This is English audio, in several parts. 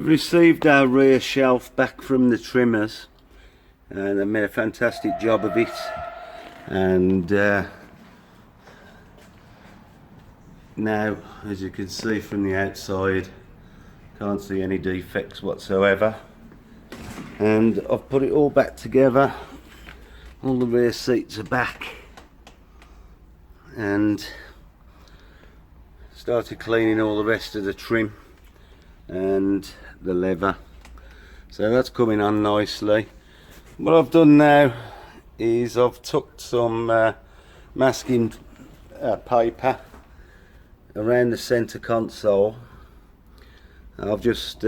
received our rear shelf back from the trimmers and they made a fantastic job of it, and now, as you can see from the outside, can't see any defects whatsoever. And I've put it all back together. All the rear seats are back, and started cleaning all the rest of the trim and the leather, so that's coming on nicely. What I've done now is I've tucked some masking paper around the centre console. I've just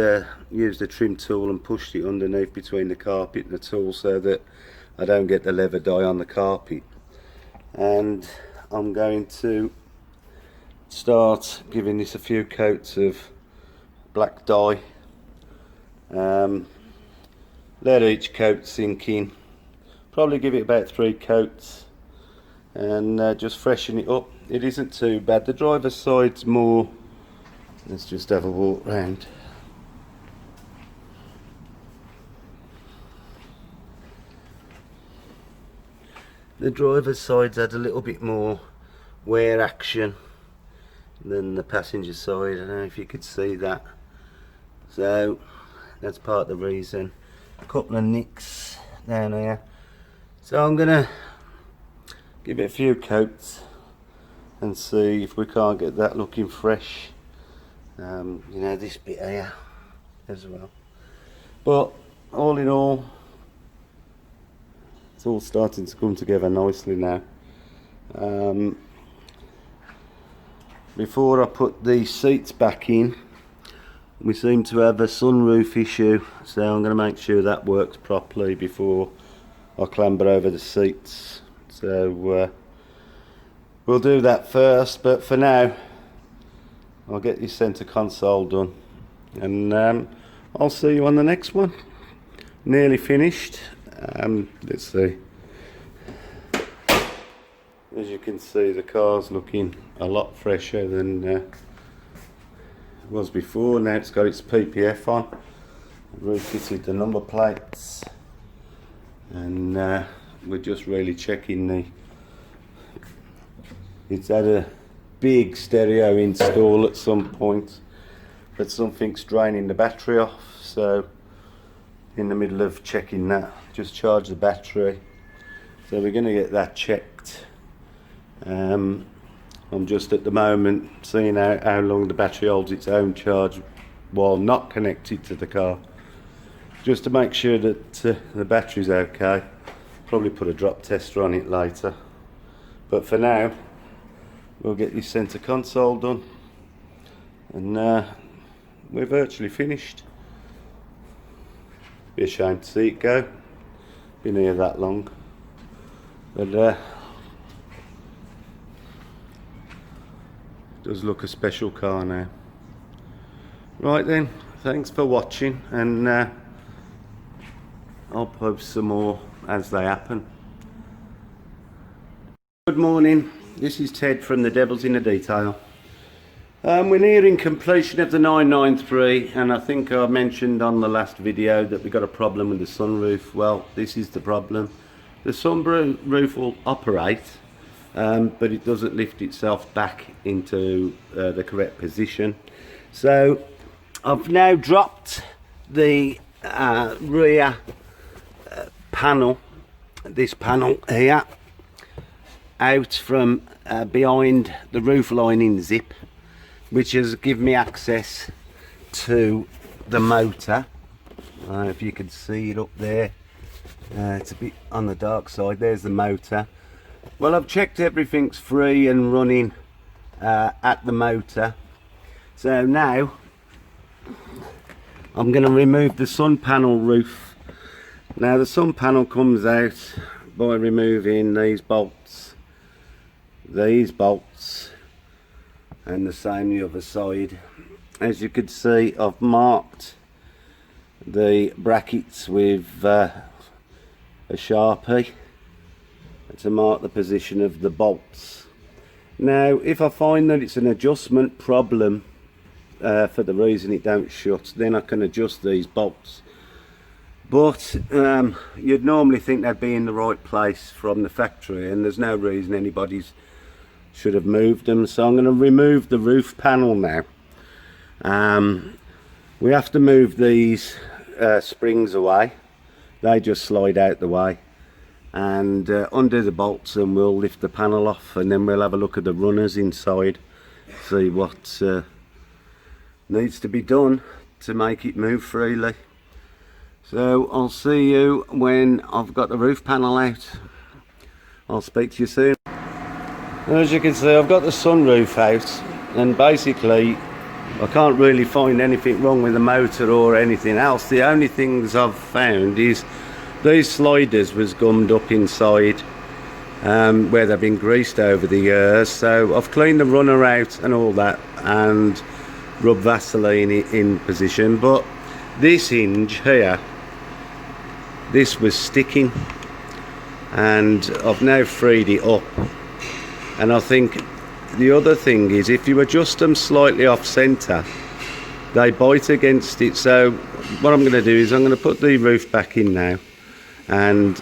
used a trim tool and pushed it underneath between the carpet and the tool so that I don't get the leather dye on the carpet. And I'm going to start giving this a few coats of black dye. Let each coat sink in. Probably give it about 3 coats and just freshen it up. It isn't too bad. The driver's side's more. Let's just have a walk round. The driver's side's had a little bit more wear action than the passenger side. I don't know if you could see that. So that's part of the reason. A couple of nicks down here. So I'm gonna give it a few coats and see if we can't get that looking fresh. You know, this bit here as well. But all in all, it's all starting to come together nicely now. Before I put the seats back in, we seem to have a sunroof issue, so I'm going to make sure that works properly before I clamber over the seats. So we'll do that first, but for now I'll get this centre console done, and I'll see you on the next one. Nearly finished. Let's see. As you can see, the car's looking a lot fresher than it was before. Now it's got its PPF on. I've refitted the number plates, and we're just really checking it's had a big stereo install at some point, but something's draining the battery off, so in the middle of checking that, just charge the battery, so we're going to get that checked. I'm just at the moment seeing how long the battery holds its own charge while not connected to the car, just to make sure that the battery's okay. Probably put a drop tester on it later, but for now we'll get this centre console done, and we're virtually finished. Be a shame to see it go. Been here that long, but it does look a special car now. Right then, thanks for watching, and I'll post some more as they happen. Good morning. This is Ted from the Devils in the Detail. We're nearing completion of the 993, and I think I mentioned on the last video that we got a problem with the sunroof. Well, this is the problem. The sunroof will operate, but it doesn't lift itself back into the correct position. So I've now dropped the rear panel, this panel here, out from behind the roof lining zip, which has given me access to the motor. If you can see it up there, it's a bit on the dark side. There's the motor. Well, I've checked everything's free and running at the motor, so now I'm going to remove the sun panel roof. Now the sun panel comes out by removing these bolts, and the same the other side. As you can see, I've marked the brackets with a Sharpie to mark the position of the bolts. Now if I find that it's an adjustment problem, for the reason it don't shut. Then I can adjust these bolts, but you'd normally think they'd be in the right place from the factory, and there's no reason anybody's should have moved them. So I'm going to remove the roof panel now. We have to move these springs away. They just slide out the way, and undo the bolts, and we'll lift the panel off, and then we'll have a look at the runners inside, see what needs to be done to make it move freely. So I'll see you when I've got the roof panel out. I'll speak to you soon. As you can see, I've got the sunroof out, and basically I can't really find anything wrong with the motor or anything else. The only things I've found is these sliders was gummed up inside where they've been greased over the years. So I've cleaned the runner out and all that, and rubbed Vaseline in position. But this hinge here, this was sticking, and I've now freed it up. And I think the other thing is, if you adjust them slightly off centre, they bite against it. So what I'm going to do is I'm going to put the roof back in now and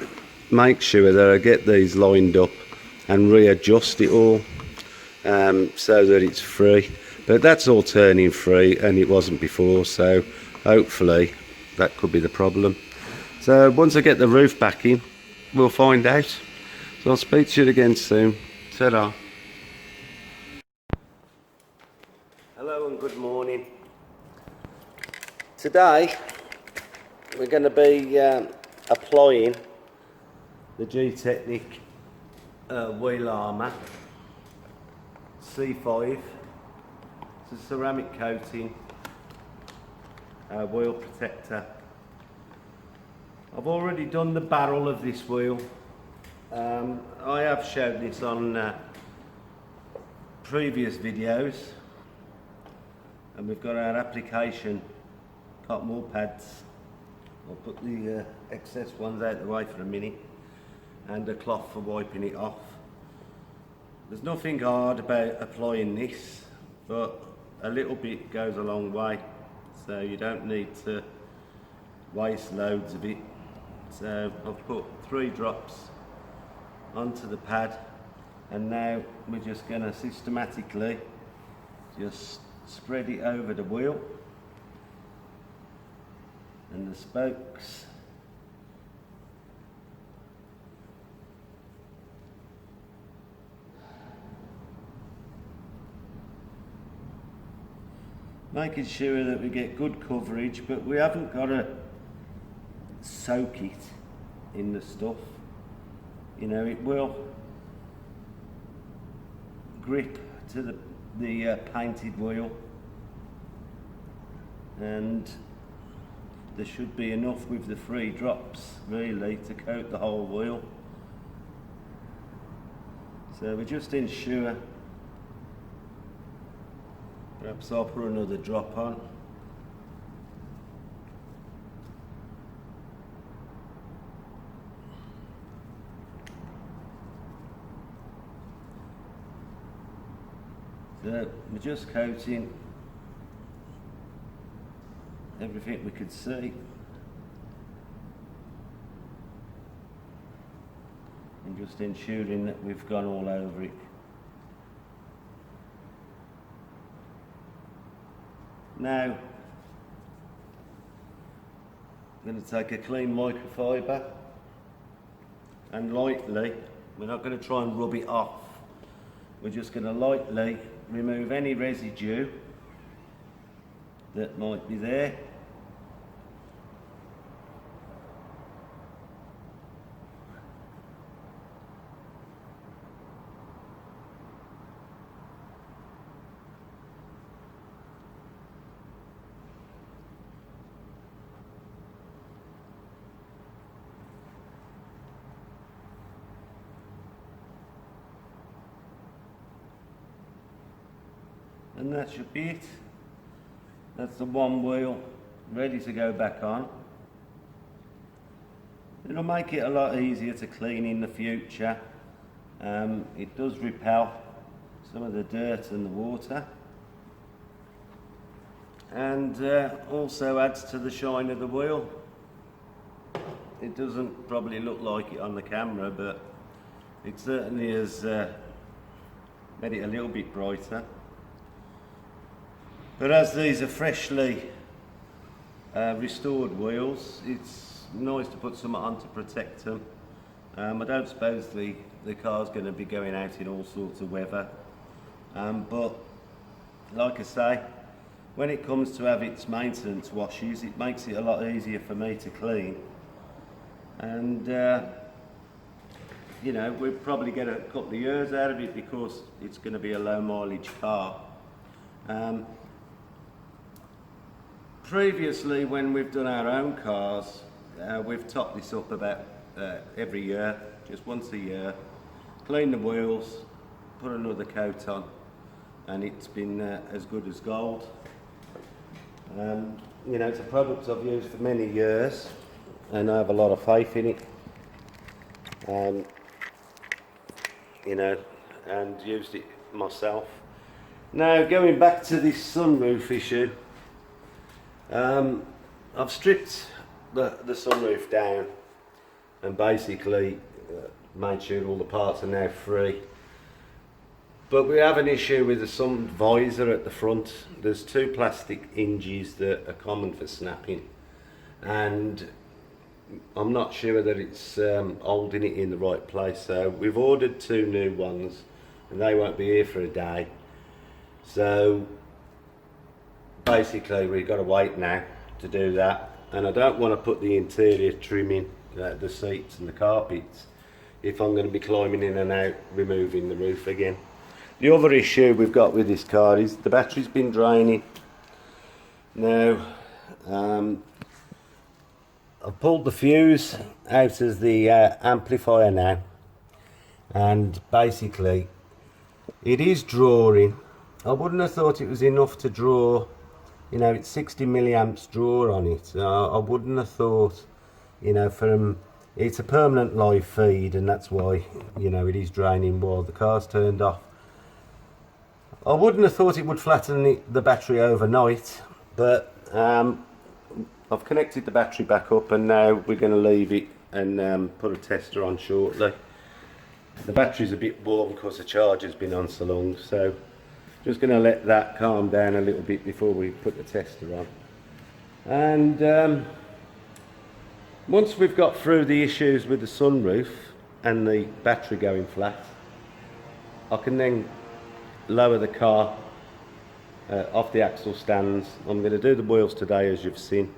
make sure that I get these lined up and readjust it all so that it's free. But that's all turning free, and it wasn't before, so hopefully that could be the problem. So once I get the roof back in, we'll find out. So I'll speak to you again soon. Ta-da. Hello and good morning. Today we're going to be applying the G-Technic wheel armour C5. It's a ceramic coating, wheel protector. I've already done the barrel of this wheel. I have showed this on previous videos, and we've got our application cotton wool pads. I'll put the excess ones out the way for a minute, and a cloth for wiping it off. There's nothing hard about applying this, but a little bit goes a long way, so you don't need to waste loads of it. So I've put 3 drops onto the pad, and now we're just going to systematically just spread it over the wheel and the spokes. Making sure that we get good coverage, but we haven't got to soak it in the stuff. You know, it will grip to the painted wheel, and there should be enough with the 3 drops really to coat the whole wheel. So we just ensure, perhaps I'll put another drop on. So we're just coating everything we could see, and just ensuring that we've gone all over it. Now I'm going to take a clean microfiber, and lightly, we're not going to try and rub it off, we're just going to lightly remove any residue that might be there. And that should be it. That's the one wheel ready to go back on. It'll make it a lot easier to clean in the future. It does repel some of the dirt and the water. and also adds to the shine of the wheel. It doesn't probably look like it on the camera, but it certainly has made it a little bit brighter. But as these are freshly restored wheels, it's nice to put something on to protect them. I don't suppose the car's going to be going out in all sorts of weather, but like I say, when it comes to have its maintenance washes, it makes it a lot easier for me to clean. And you know, we'll probably get a couple of years out of it because it's going to be a low mileage car. Previously, when we've done our own cars, we've topped this up about every year, just once a year, clean the wheels, put another coat on, and it's been as good as gold. You know, it's a product I've used for many years, and I have a lot of faith in it. You know, and used it myself. Now, going back to this sunroof issue, I've stripped the sunroof down and basically made sure all the parts are now free. But we have an issue with the sun visor at the front. There's two plastic hinges that are common for snapping, and I'm not sure that it's holding it in the right place. So we've ordered two new ones, and they won't be here for a day. So basically we've got to wait now to do that, and I don't want to put the interior trimming, the seats and the carpets, if I'm going to be climbing in and out removing the roof again. The other issue we've got with this car is the battery's been draining. Now I've pulled the fuse out of the amplifier now, and basically it is drawing. I wouldn't have thought it was enough to draw. You know, it's 60 milliamps draw on it. I wouldn't have thought, you know, it's a permanent live feed, and that's why, you know, it is draining while the car's turned off. I wouldn't have thought it would flatten the battery overnight, but I've connected the battery back up, and now we're going to leave it and put a tester on shortly. The battery's a bit warm because the charger's been on so long, so just going to let that calm down a little bit before we put the tester on. And once we've got through the issues with the sunroof and the battery going flat, I can then lower the car off the axle stands. I'm going to do the wheels today, as you've seen,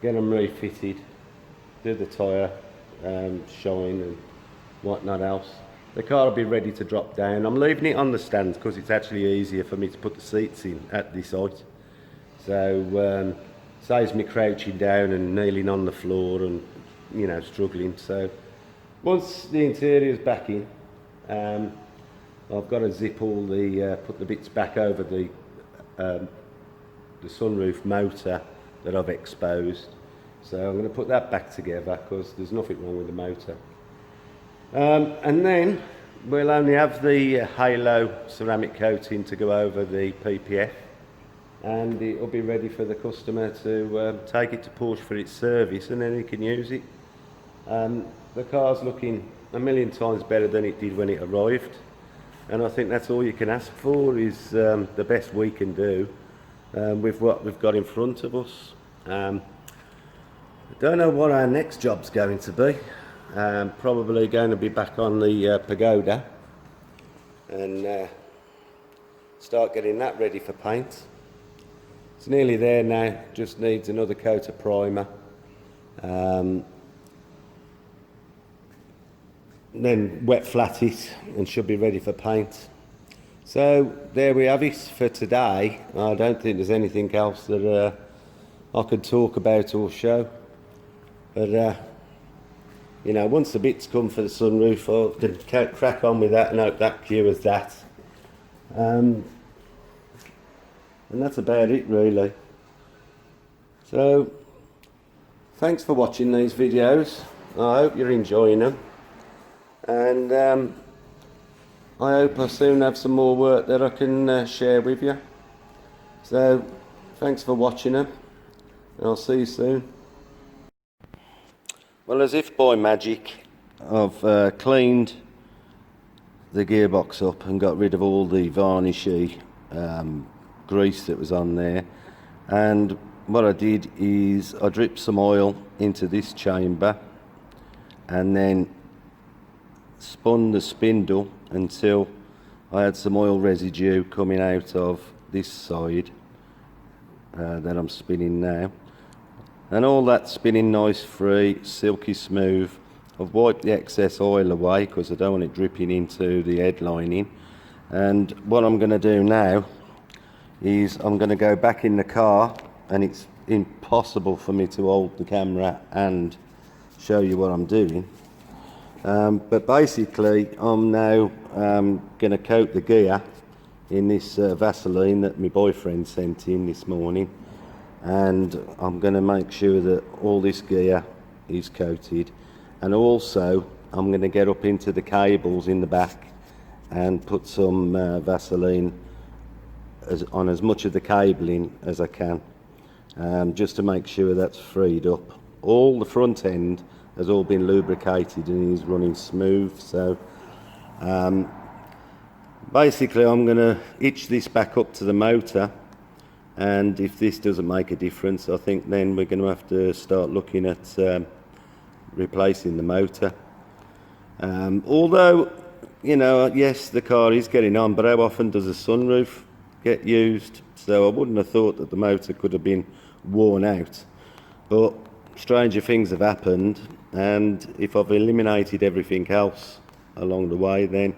get them refitted, do the tyre shine and whatnot else. The car will be ready to drop down. I'm leaving it on the stands because it's actually easier for me to put the seats in at this height. So saves me crouching down and kneeling on the floor and, you know, struggling. So once the interior's back in, I've got to zip all the put the bits back over the sunroof motor that I've exposed. So I'm going to put that back together because there's nothing wrong with the motor. And then we'll only have the halo ceramic coating to go over the PPF, and it'll be ready for the customer to take it to Porsche for its service, and then he can use it. The car's looking a million times better than it did when it arrived, and I think that's all you can ask for, is the best we can do with what we've got in front of us. I don't know what our next job's going to be. Probably going to be back on the pagoda and start getting that ready for paint. It's nearly there now, just needs another coat of primer. Then wet flat it and should be ready for paint. So there we have it for today. I don't think there's anything else that I could talk about or show, but you know, once the bits come for the sunroof, I'll crack on with that and hope that cures that. And that's about it, really. So thanks for watching these videos. I hope you're enjoying them, and I hope I soon have some more work that I can share with you. So Thanks for watching them, and I'll see you soon. Well, as if by magic, I've cleaned the gearbox up and got rid of all the varnishy grease that was on there. And what I did is I dripped some oil into this chamber and then spun the spindle until I had some oil residue coming out of this side that I'm spinning now, and all that spinning nice, free, silky smooth. I've wiped the excess oil away because I don't want it dripping into the head lining. And what I'm going to do now is I'm going to go back in the car, and it's impossible for me to hold the camera and show you what I'm doing. But basically I'm now going to coat the gear in this Vaseline that my boyfriend sent in this morning, and I'm going to make sure that all this gear is coated, and also I'm going to get up into the cables in the back and put some Vaseline on as much of the cabling as I can, just to make sure that's freed up. All the front end has all been lubricated and is running smooth. So basically I'm going to hitch this back up to the motor, and if this doesn't make a difference, I think then we're going to have to start looking at replacing the motor. Although, you know, yes, the car is getting on, but how often does a sunroof get used? So I wouldn't have thought that the motor could have been worn out, but stranger things have happened, and if I've eliminated everything else along the way, then,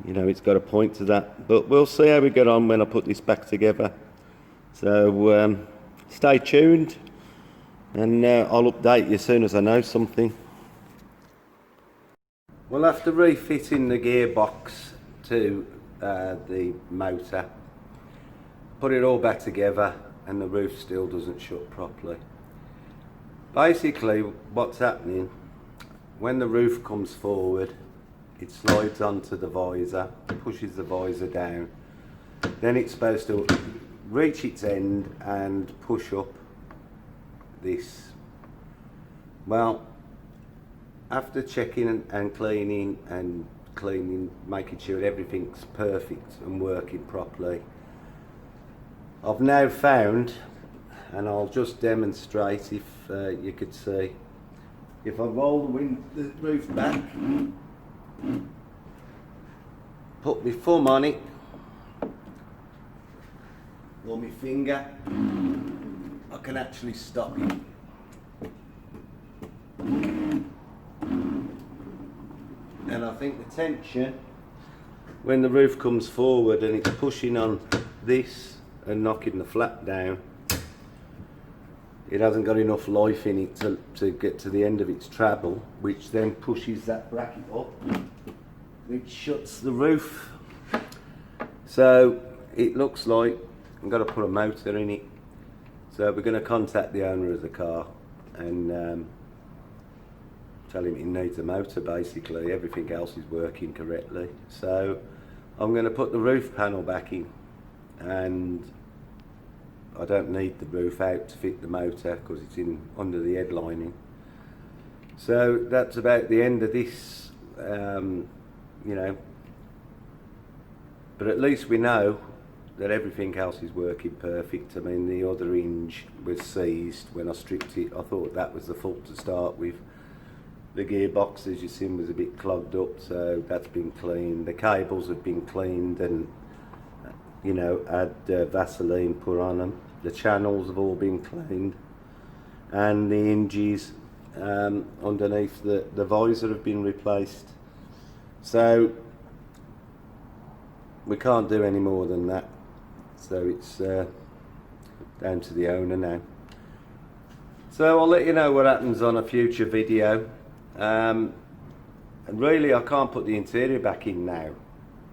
you know, it's got a point to that. But we'll see how we get on when I put this back together. So stay tuned, and I'll update you as soon as I know something. Well, after refitting the gearbox to the motor, put it all back together, and the roof still doesn't shut properly. Basically what's happening, when the roof comes forward, it slides onto the visor, pushes the visor down, then it's supposed to reach its end and push up this. Well, after checking and cleaning, making sure everything's perfect and working properly, I've now found, and I'll just demonstrate if you could see, if I roll the roof back, put my thumb on it, or my finger, I can actually stop it. And I think the tension, when the roof comes forward and it's pushing on this and knocking the flap down, it hasn't got enough life in it to get to the end of its travel, which then pushes that bracket up, which shuts the roof. So it looks like I'm going to put a motor in it. So we're going to contact the owner of the car and tell him he needs a motor. Basically everything else is working correctly. So I'm going to put the roof panel back in, and I don't need the roof out to fit the motor because it's in under the head lining. So that's about the end of this, you know, but at least we know that everything else is working perfect. I mean, the other hinge was seized when I stripped it. I thought that was the fault to start with. The gearbox, as you've seen, was a bit clogged up, so that's been cleaned. The cables have been cleaned and, you know, had Vaseline put on them. The channels have all been cleaned, and the hinges underneath the visor have been replaced. So we can't do any more than that. So it's down to the owner now. So I'll let you know what happens on a future video. And really I can't put the interior back in now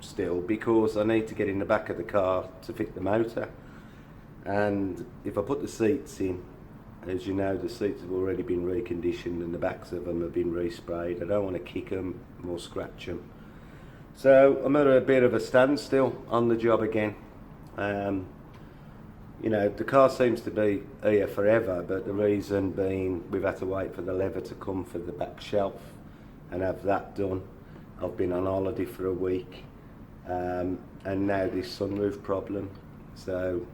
still, because I need to get in the back of the car to fit the motor. And if I put the seats in, as you know, the seats have already been reconditioned and the backs of them have been resprayed. I don't want to kick them or scratch them. So I'm at a bit of a standstill on the job again. you know, the car seems to be here forever, but the reason being we've had to wait for the lever to come for the back shelf and have that done. I've been on holiday for a week, and now this sunroof problem. So,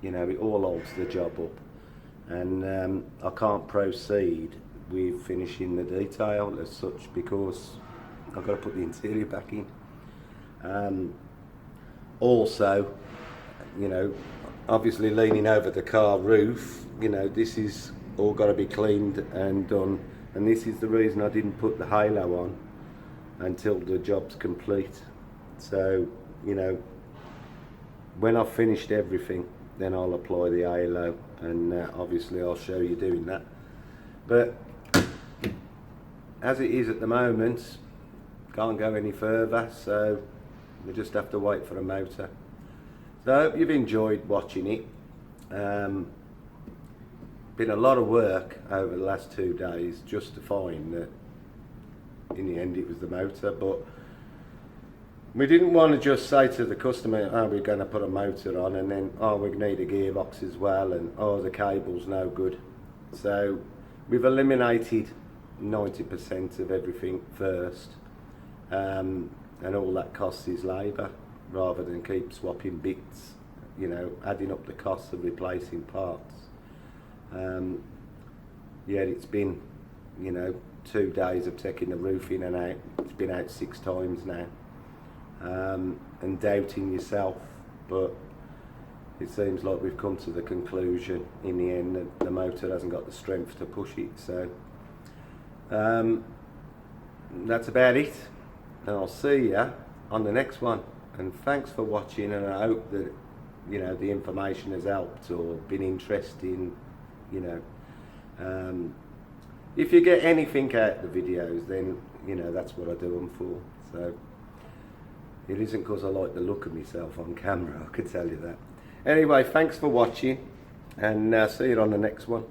you know, it all holds the job up, and I can't proceed with finishing the detail as such because I've got to put the interior back in. Also, you know, obviously leaning over the car roof, you know, this is all got to be cleaned and done, and this is the reason I didn't put the halo on until the job's complete. So, you know, when I've finished everything, then I'll apply the halo, and obviously I'll show you doing that. But as it is at the moment, can't go any further, so we just have to wait for a motor. So I hope you've enjoyed watching it. Been a lot of work over the last 2 days just to find that in the end it was the motor, but we didn't want to just say to the customer, oh, we're going to put a motor on, and then, oh, we need a gearbox as well, and oh, the cable's no good. So we've eliminated 90% of everything first, and all that costs is labour, rather than keep swapping bits, you know, adding up the costs of replacing parts. Yeah, it's been, you know, 2 days of taking the roof in and out. It's been out 6 times now, and doubting yourself, but it seems like we've come to the conclusion in the end that the motor hasn't got the strength to push it. So that's about it, and I'll see you on the next one. And thanks for watching, and I hope that, you know, the information has helped or been interesting, you know. If you get anything out of the videos, then, you know, that's what I do them for. So it isn't because I like the look of myself on camera, I can tell you that. Anyway, thanks for watching, and see you on the next one.